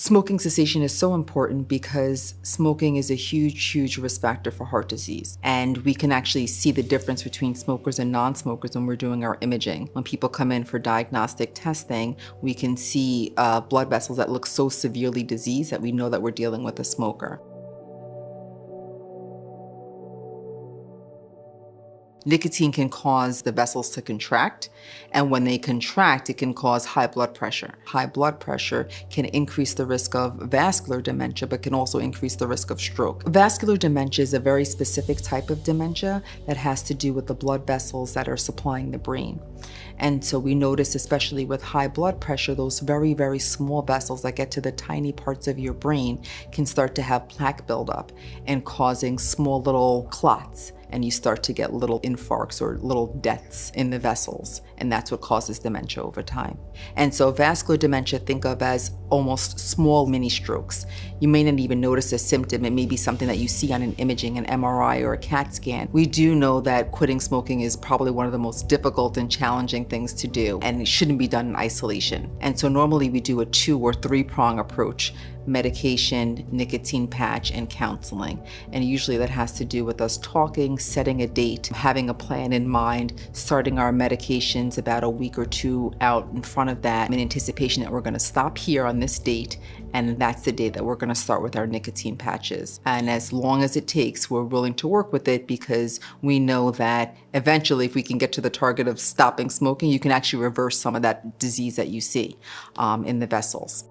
Smoking cessation is so important because smoking is a huge risk factor for heart disease. And we can actually see the difference between smokers and non-smokers when we're doing our imaging. When people come in for diagnostic testing, we can see blood vessels that look so severely diseased that we know that we're dealing with a smoker. Nicotine can cause the vessels to contract, and when they contract, it can cause high blood pressure. High blood pressure can increase the risk of vascular dementia, but can also increase the risk of stroke. Vascular dementia is a very specific type of dementia that has to do with the blood vessels that are supplying the brain. And so we notice, especially with high blood pressure, those very small vessels that get to the tiny parts of your brain can start to have plaque buildup and causing small little clots. And you start to get little infarcts or little deaths in the vessels. And that's what causes dementia over time. And so vascular dementia, think of as almost small mini strokes. You may not even notice a symptom. It may be something that you see on an imaging, an MRI or a CAT scan. We do know that quitting smoking is probably one of the most difficult and challenging things to do, and it shouldn't be done in isolation. And so normally we do a 2 or 3-prong approach: medication, nicotine patch, and counseling. And usually that has to do with us talking, setting a date, having a plan in mind, starting our medications about a week or 2 out in front of that in anticipation that we're going to stop here on this date, and that's the date that we're going to start with our nicotine patches. And as long as it takes, we're willing to work with it, because we know that eventually if we can get to the target of stopping smoking, you can actually reverse some of that disease that you see in the vessels.